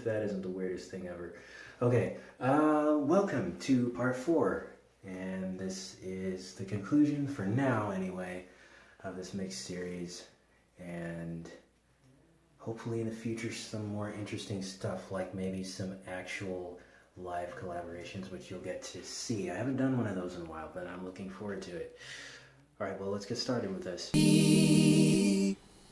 if that isn't the weirdest thing ever. Okay, welcome to part 4, and this is the conclusion, for now anyway, of this mixed series, and hopefully in the future some more interesting stuff, like maybe some actual live collaborations, which you'll get to see. I haven't done one of those in a while, but I'm looking forward to it. Alright, well, let's get started with this.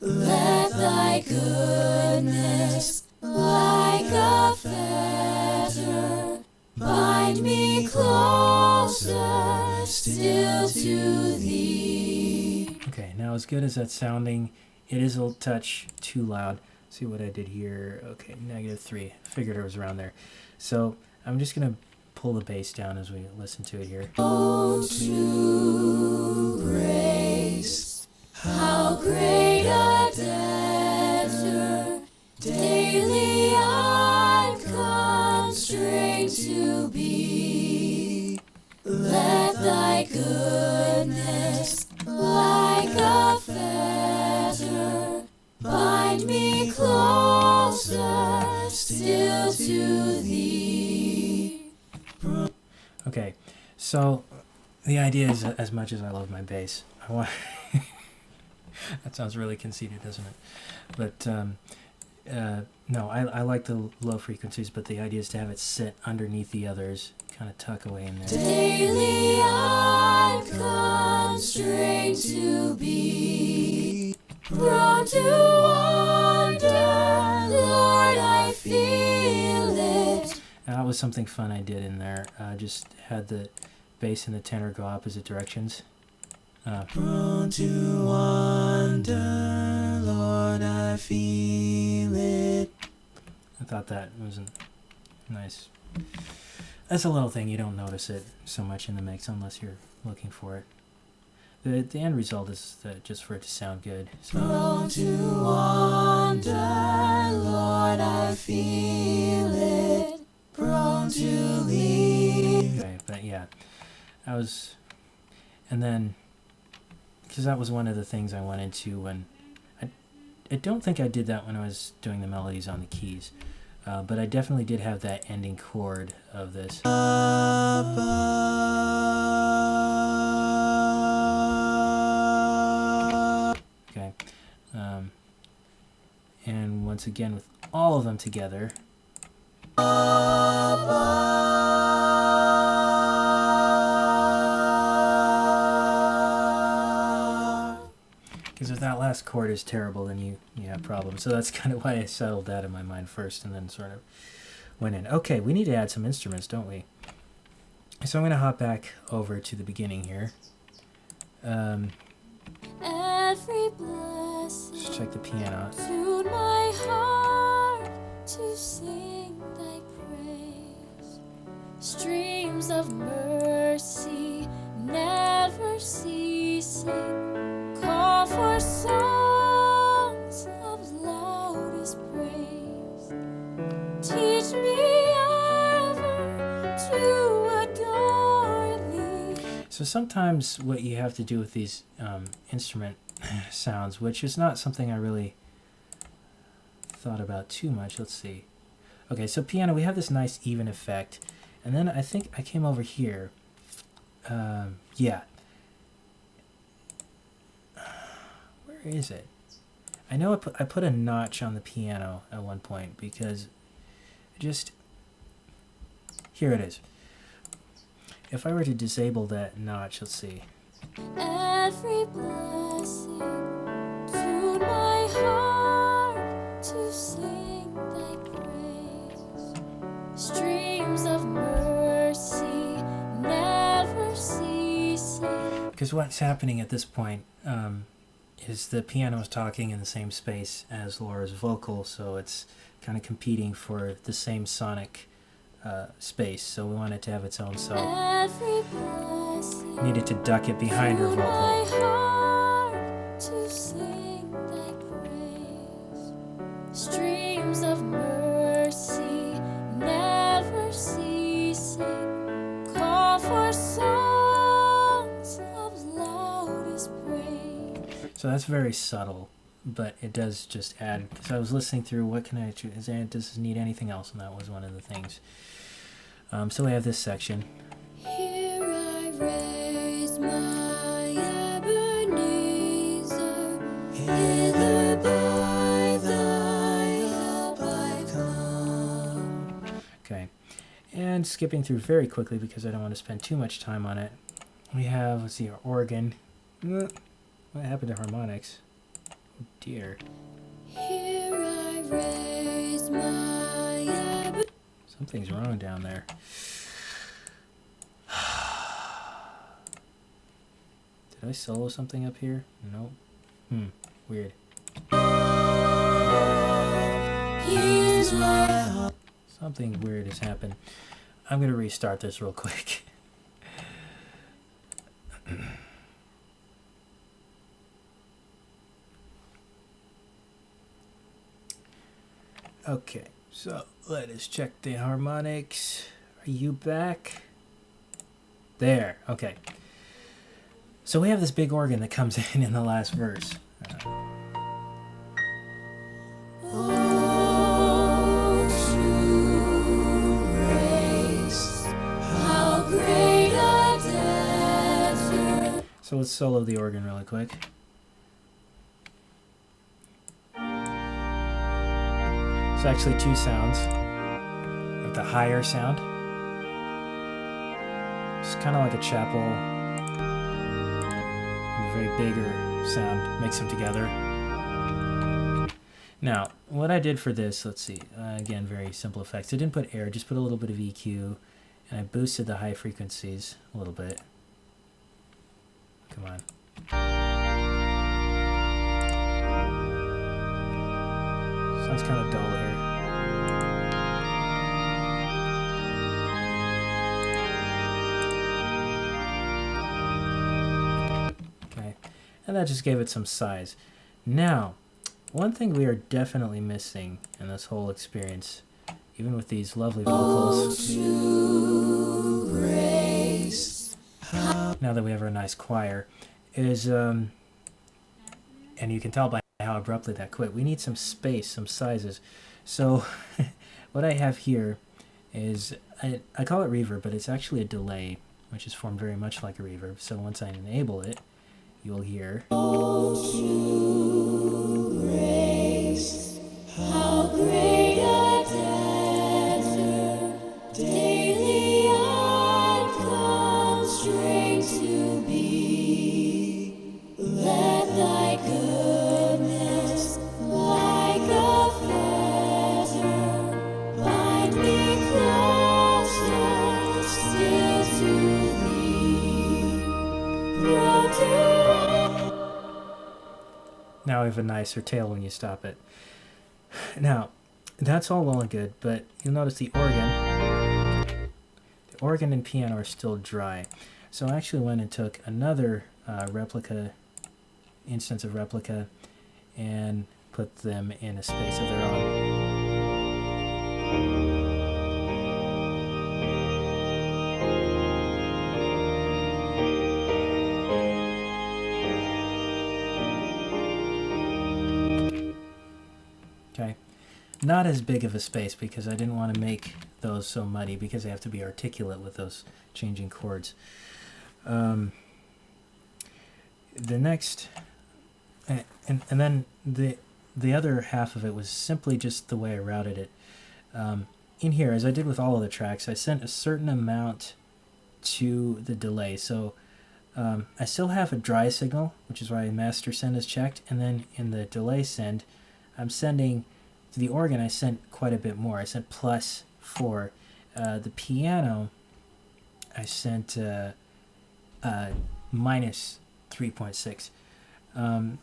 Let thy goodness, like a fetter, bind me closer still to thee. Okay, now as good as that's sounding, it is a touch too loud. See what I did here? Okay, -3. Figured it was around there. So I'm just going to pull the bass down as we listen to it here. Oh, to grace, how great a debtor daily I'm constrained to be. Let thy goodness, like a fetter, bind me closer still to thee. Okay, so the idea is, as much as I love my bass, I want... That sounds really conceited, doesn't it? But no, I like the low frequencies, but the idea is to have it sit underneath the others, kind of tuck away in there. Daily I'm constrained to be, prone to wander, Lord, I feel it. And that was something fun I did in there. Just had the bass and the tenor go opposite directions. Prone to wander, Lord, I feel it. I thought that was nice. That's a little thing, you don't notice it so much in the mix unless you're looking for it. The end result is just for it to sound good. So. Prone to wander, Lord, I feel it. Prone to leave. Okay, but yeah, I was, and then, because that was one of the things I went into when, I don't think I did that when I was doing the melodies on the keys, but I definitely did have that ending chord of this. Okay, and once again with all of them together. Because if that last chord is terrible, then you have problems. So that's kind of why I settled that in my mind first and then sort of went in. Okay, we need to add some instruments, don't we? So I'm going to hop back over to the beginning here. Every blessing, Let's check the piano. tune my heart to sing thy praise. Streams of mercy never ceasing, call for songs of loudest praise. Teach me ever to adore thee. So sometimes what you have to do with these instrument sounds, which is not something I really thought about too much. Let's see. Okay, so piano, we have this nice even effect. And then I think I came over here. Yeah. Where is it? I know I put a notch on the piano at one point because here it is. If I were to disable that notch, let's see. Every blessing, tune my heart to sing thy praise. Streams of mercy never ceasing. Because what's happening at this point is the piano is talking in the same space as Laura's vocal, so it's kind of competing for the same sonic space, so we want it to have its own, so needed to duck it behind her vocal. My heart to sing thy praise. Streams of mercy never ceasing, call for songs of loudest praise. So that's very subtle. but it does just add, because I was listening through what can I choose, and does it need anything else, and that was one of the things. So we have this section. Here I raise my Ebenezer, hither by thy help I come. Okay, and skipping through very quickly because I don't want to spend too much time on it. We have, let's see, our organ. What happened to harmonics? Oh dear. Here I raise my Ebenezer. Something's wrong down there. Did I solo something up here? Nope. Weird. Here's my Something weird has happened. I'm going to restart this real quick. Okay, so let us check the harmonics. Are you back? There, okay. So we have this big organ that comes in the last verse. Oh, true grace, how great a desert. So let's solo the organ really quick. It's actually two sounds. With the higher sound. It's kind of like a chapel. And the very bigger sound makes them together. Now, what I did for this, let's see. Again, very simple effects. I didn't put air, just put a little bit of EQ. And I boosted the high frequencies a little bit. Come on. Sounds kind of dull here. Okay, and that just gave it some size. Now, one thing we are definitely missing in this whole experience, even with these lovely vocals, now that we have our nice choir, is, and you can tell by how abruptly that quit, we need some space, some sizes. So what I have here is, I call it reverb, but it's actually a delay, which is formed very much like a reverb. So once I enable it, you'll hear. Grace, how great a desert, daily unconstrained to be. Let thy goodness, like a fetter, bind me closer still to thee. Grow to Now we have a nicer tail when you stop it. Now, that's all well and good, but you'll notice the organ and piano are still dry. So I actually went and took another instance of replica, and put them in a space of their own. Okay, not as big of a space because I didn't want to make those so muddy because they have to be articulate with those changing chords. The next, and then the other half of it was simply just the way I routed it. In here, as I did with all of the tracks, I sent a certain amount to the delay. So I still have a dry signal, which is why master send is checked, and then in the delay send, I'm sending to the organ, I sent quite a bit more. I sent +4. The piano, I sent -3.6. And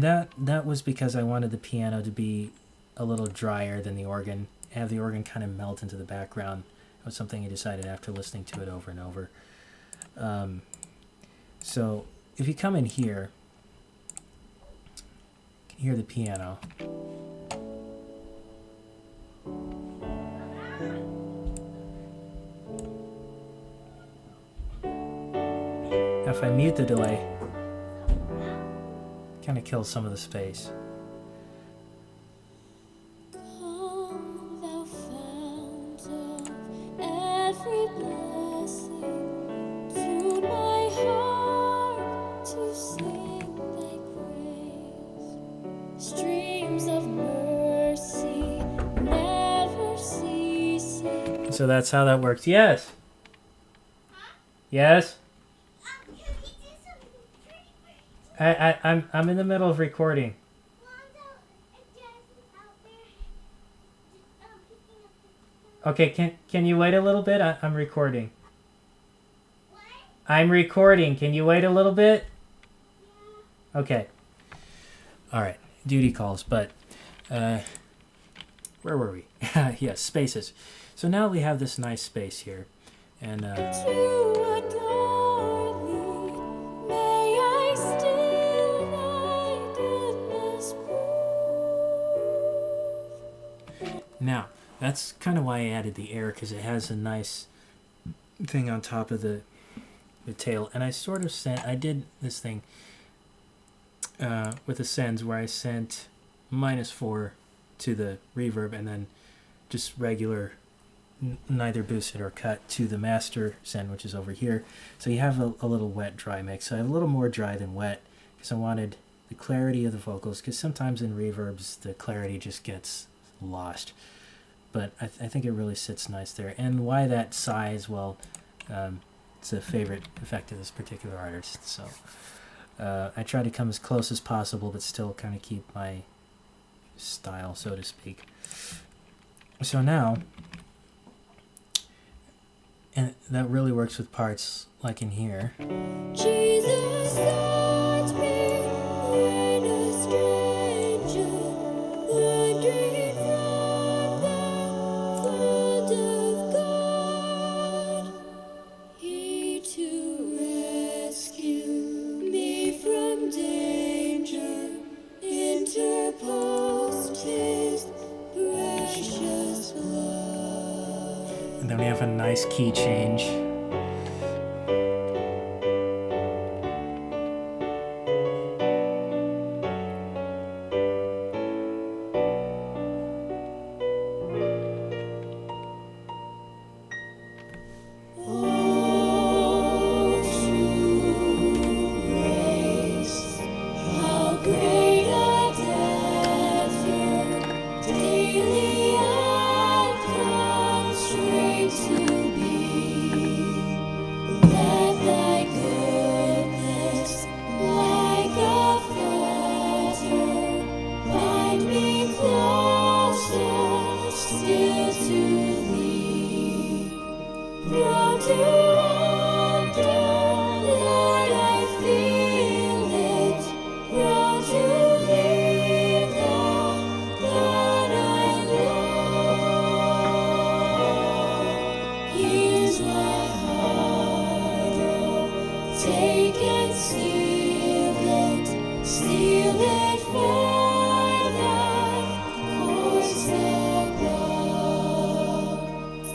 that was because I wanted the piano to be a little drier than the organ, have the organ kind of melt into the background. That was something I decided after listening to it over and over. So if you come in here, you can hear the piano. If I mute the delay, kind of kills some of the space. every blessing. Tune my heart to sing thy praise. Streams of mercy never ceasing. So that's how that works. Yes. Yes. I'm in the middle of recording. Okay, can you wait a little bit? I'm recording. I'm recording. Can you wait a little bit? Okay. All right. Duty calls, but where were we? Yes, spaces. So now we have this nice space here, and To adore thee, may I still thy goodness prove. now that's kind of why I added the air, because it has a nice thing on top of the tail, and I sort of I did this thing with the sends where I sent -4 to the reverb and then just regular neither boosted or cut to the master send, which is over here. So you have a little wet dry mix. So I have a little more dry than wet because I wanted the clarity of the vocals, because sometimes in reverbs the clarity just gets lost, but I think it really sits nice there. And why that size? Well, it's a favorite effect of this particular artist, so I try to come as close as possible but still kind of keep my style, so to speak. So now, and that really works with parts like in here. Jesus sought me when a stranger, wandering from the fold of God. He to rescue me from danger interposed his precious blood. And then we have a nice key change. Oh, true grace, how great a debtor daily I've come straight to be. Let thy goodness, like a fetter, bind me closer still to thee. Prone to wander, Lord, I feel it. Prone to leave the God I love. Here's my heart, oh, take and seal it for thy course above.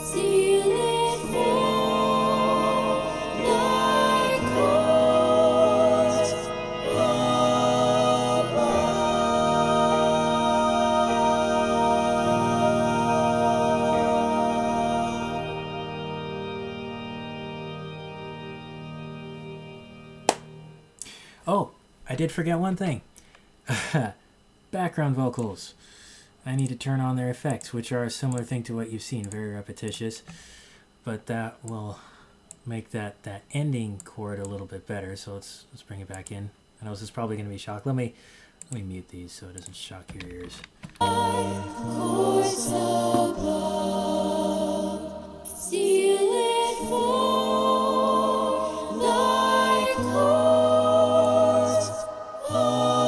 Seal it for thy course above. Oh, I did forget one thing. Background vocals. I need to turn on their effects, which are a similar thing to what you've seen, very repetitious, but that will make that ending chord a little bit better. So let's bring it back in. I know this is probably going to be shock. Let me mute these so it doesn't shock your ears. Course above, seal it for thy course above.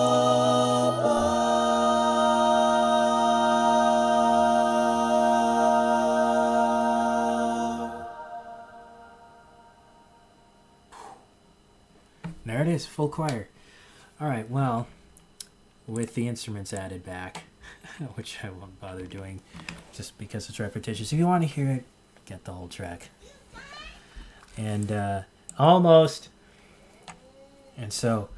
There it is, full choir. All right, well, with the instruments added back, which I won't bother doing just because it's repetitious. If you want to hear it, get the whole track. And almost. And so,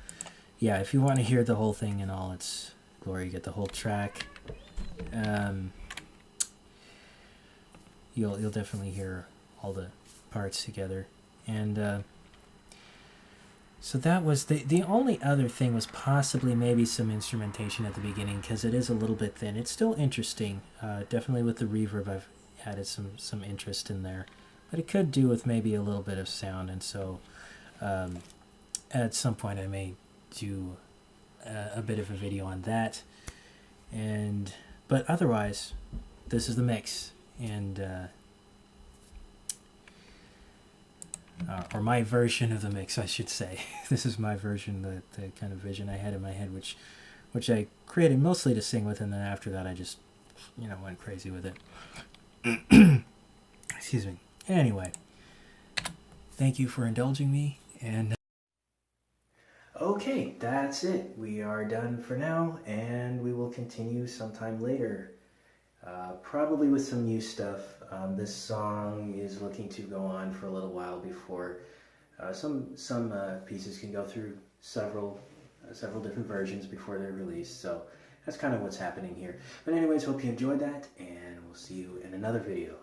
yeah, if you want to hear the whole thing in all its glory, get the whole track. You'll definitely hear all the parts together. And so that was the only other thing was possibly maybe some instrumentation at the beginning, because it is a little bit thin. It's still interesting. Definitely with the reverb, I've added some interest in there, but it could do with maybe a little bit of sound. And so at some point I may do a bit of a video on that. But otherwise, this is the mix, and or my version of the mix, I should say. This is my version, the kind of vision I had in my head, which I created mostly to sing with, and then after that I just, went crazy with it. Excuse me. Anyway, thank you for indulging me, and okay, that's it. We are done for now, and we will continue sometime later. Probably with some new stuff. This song is looking to go on for a little while before some pieces can go through several different versions before they're released. So that's kind of what's happening here. But anyways, hope you enjoyed that, and we'll see you in another video.